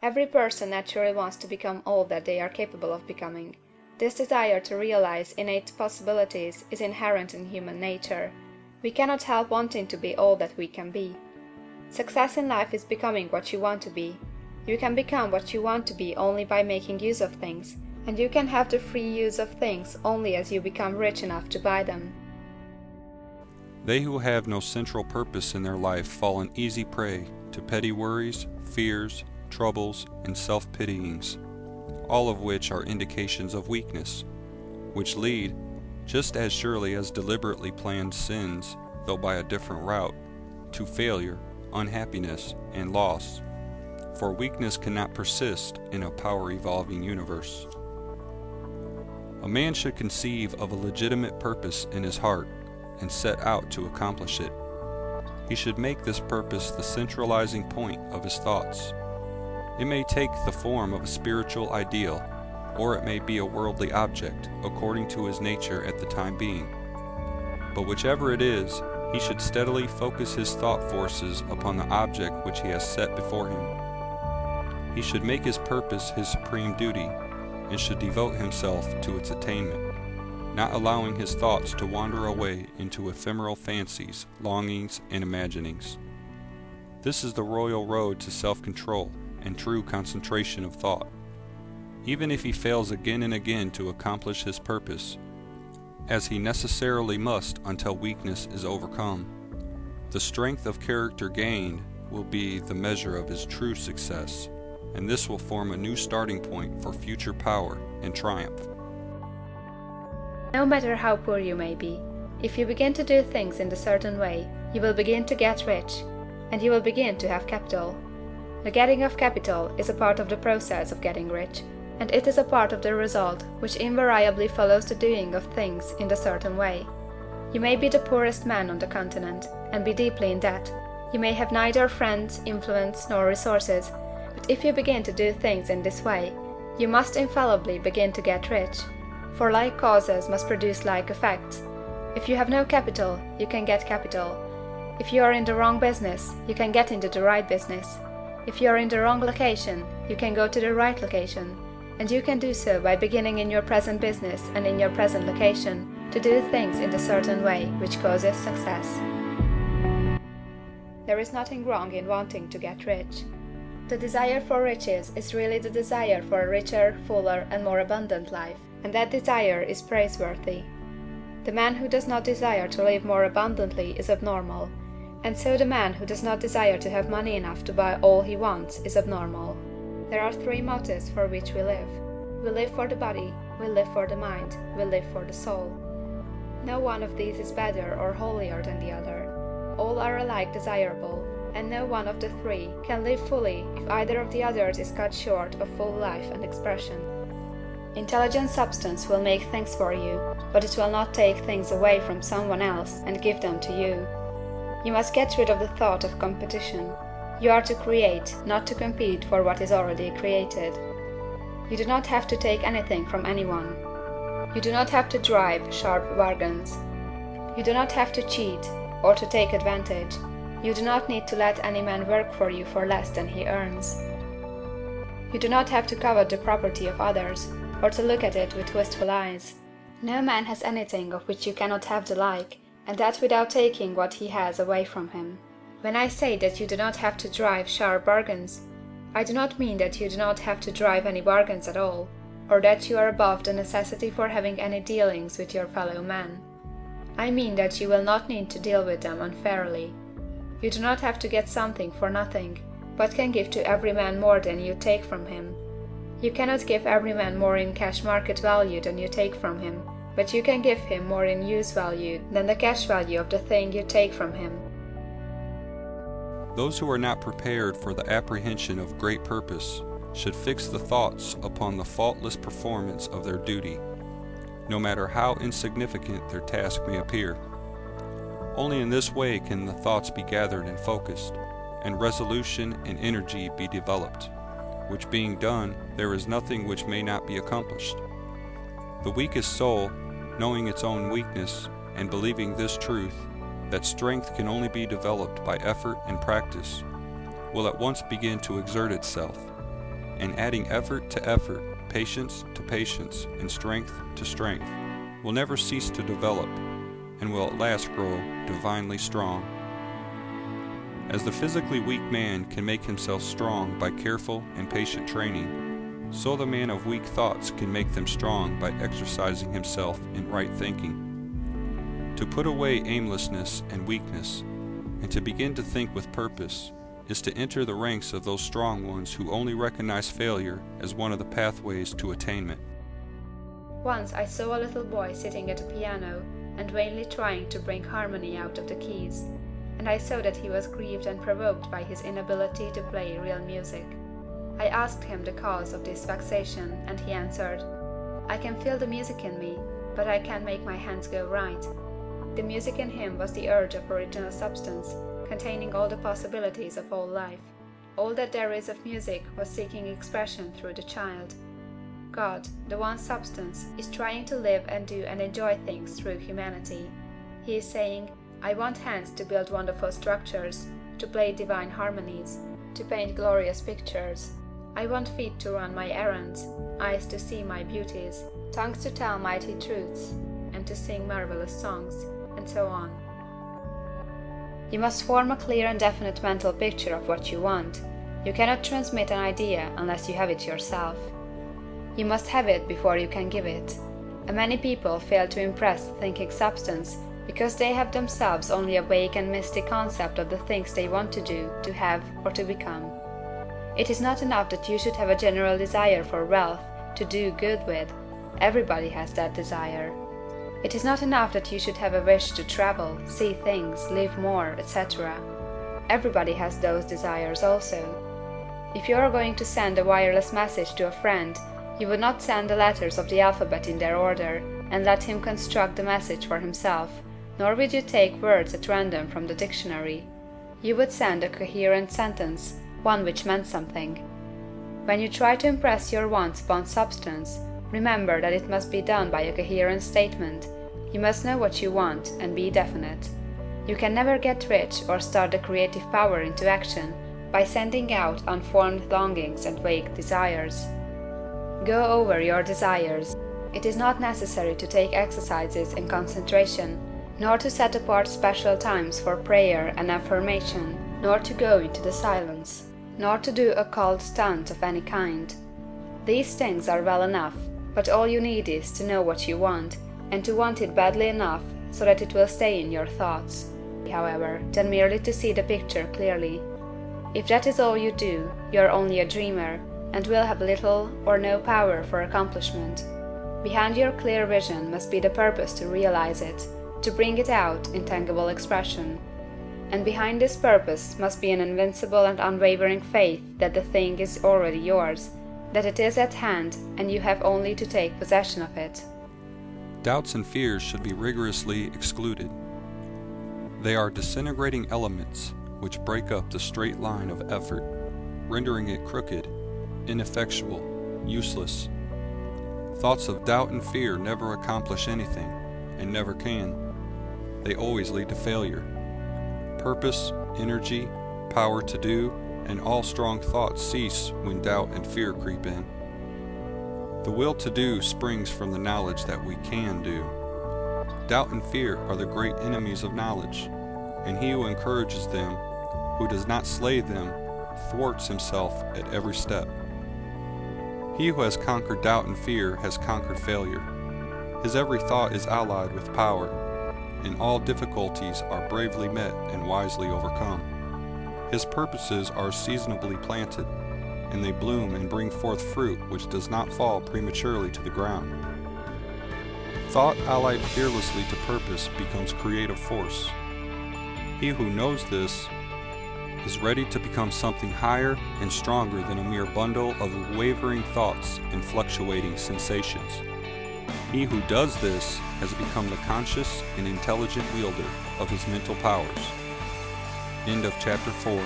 Every person naturally wants to become all that they are capable of becoming. This desire to realize innate possibilities is inherent in human nature. We cannot help wanting to be all that we can be. Success in life is becoming what you want to be. You can become what you want to be only by making use of things, and you can have the free use of things only as you become rich enough to buy them. They who have no central purpose in their life fall an easy prey to petty worries, fears, troubles, and self-pityings, all of which are indications of weakness, which lead, just as surely as deliberately planned sins, though by a different route, to failure, unhappiness, and loss. For weakness cannot persist in a power-evolving universe. A man should conceive of a legitimate purpose in his heart and set out to accomplish it. He should make this purpose the centralizing point of his thoughts. It may take the form of a spiritual ideal, or it may be a worldly object, according to his nature at the time being. But whichever it is, he should steadily focus his thought forces upon the object which he has set before him. He should make his purpose his supreme duty, and should devote himself to its attainment, not allowing his thoughts to wander away into ephemeral fancies, longings, and imaginings. This is the royal road to self-control and true concentration of thought. Even if he fails again and again to accomplish his purpose, as he necessarily must until weakness is overcome, the strength of character gained will be the measure of his true success, and this will form a new starting point for future power and triumph. No matter how poor you may be, if you begin to do things in a certain way, you will begin to get rich, and you will begin to have capital. The getting of capital is a part of the process of getting rich, and it is a part of the result which invariably follows the doing of things in a certain way. You may be the poorest man on the continent, and be deeply in debt. You may have neither friends, influence, nor resources, but if you begin to do things in this way, you must infallibly begin to get rich, for like causes must produce like effects. If you have no capital, you can get capital. If you are in the wrong business, you can get into the right business. If you are in the wrong location, you can go to the right location, and you can do so by beginning in your present business and in your present location to do things in a certain way which causes success. There is nothing wrong in wanting to get rich. The desire for riches is really the desire for a richer, fuller, and more abundant life, and that desire is praiseworthy. The man who does not desire to live more abundantly is abnormal, and so the man who does not desire to have money enough to buy all he wants is abnormal. There are three motives for which we live. We live for the body, we live for the mind, we live for the soul. No one of these is better or holier than the other. All are alike desirable, and no one of the three can live fully if either of the others is cut short of full life and expression. Intelligent substance will make things for you, but it will not take things away from someone else and give them to you. You must get rid of the thought of competition. You are to create, not to compete for what is already created. You do not have to take anything from anyone. You do not have to drive sharp bargains. You do not have to cheat or to take advantage. You do not need to let any man work for you for less than he earns. You do not have to covet the property of others, or to look at it with wistful eyes. No man has anything of which you cannot have the like, and that without taking what he has away from him. When I say that you do not have to drive sharp bargains, I do not mean that you do not have to drive any bargains at all, or that you are above the necessity for having any dealings with your fellow men. I mean that you will not need to deal with them unfairly. You do not have to get something for nothing, but can give to every man more than you take from him. You cannot give every man more in cash market value than you take from him, but you can give him more in use value than the cash value of the thing you take from him. Those who are not prepared for the apprehension of great purpose should fix the thoughts upon the faultless performance of their duty, no matter how insignificant their task may appear. Only in this way can the thoughts be gathered and focused, and resolution and energy be developed, which being done, there is nothing which may not be accomplished. The weakest soul, knowing its own weakness, and believing this truth, that strength can only be developed by effort and practice, will at once begin to exert itself, and adding effort to effort, patience to patience, and strength to strength, will never cease to develop, and will at last grow divinely strong. As the physically weak man can make himself strong by careful and patient training, so the man of weak thoughts can make them strong by exercising himself in right thinking. To put away aimlessness and weakness, and to begin to think with purpose, is to enter the ranks of those strong ones who only recognize failure as one of the pathways to attainment. Once I saw a little boy sitting at a piano and vainly trying to bring harmony out of the keys, and I saw that he was grieved and provoked by his inability to play real music. I asked him the cause of this vexation, and he answered, "I can feel the music in me, but I can't make my hands go right." The music in him was the urge of original substance, containing all the possibilities of all life. All that there is of music was seeking expression through the child. God, the one substance, is trying to live and do and enjoy things through humanity. He is saying, "I want hands to build wonderful structures, to play divine harmonies, to paint glorious pictures. I want feet to run my errands, eyes to see my beauties, tongues to tell mighty truths, and to sing marvelous songs," and so on. You must form a clear and definite mental picture of what you want. You cannot transmit an idea unless you have it yourself. You must have it before you can give it. And many people fail to impress thinking substance because they have themselves only a vague and misty concept of the things they want to do, to have, or to become. It is not enough that you should have a general desire for wealth, to do good with. Everybody has that desire. It is not enough that you should have a wish to travel, see things, live more, etc. Everybody has those desires also. If you are going to send a wireless message to a friend, you would not send the letters of the alphabet in their order, and let him construct the message for himself, nor would you take words at random from the dictionary. You would send a coherent sentence, one which meant something. When you try to impress your wants upon substance, remember that it must be done by a coherent statement. You must know what you want, and be definite. You can never get rich or start the creative power into action by sending out unformed longings and vague desires. Go over your desires. It is not necessary to take exercises in concentration, nor to set apart special times for prayer and affirmation, nor to go into the silence, nor to do occult stunt of any kind. These things are well enough, but all you need is to know what you want, and to want it badly enough so that it will stay in your thoughts, however, than merely to see the picture clearly. If that is all you do, you are only a dreamer, and will have little or no power for accomplishment. Behind your clear vision must be the purpose to realize it, to bring it out in tangible expression. And behind this purpose must be an invincible and unwavering faith that the thing is already yours, that it is at hand, and you have only to take possession of it. Doubts and fears should be rigorously excluded. They are disintegrating elements which break up the straight line of effort, rendering it crooked, ineffectual, useless. Thoughts of doubt and fear never accomplish anything, and never can. They always lead to failure. Purpose, energy, power to do, and all strong thoughts cease when doubt and fear creep in. The will to do springs from the knowledge that we can do. Doubt and fear are the great enemies of knowledge, and he who encourages them, who does not slay them, thwarts himself at every step. He who has conquered doubt and fear has conquered failure. His every thought is allied with power, and all difficulties are bravely met and wisely overcome. His purposes are seasonably planted, and they bloom and bring forth fruit which does not fall prematurely to the ground. Thought allied fearlessly to purpose becomes creative force. He who knows this is ready to become something higher and stronger than a mere bundle of wavering thoughts and fluctuating sensations. He who does this has become the conscious and intelligent wielder of his mental powers. End of chapter 4.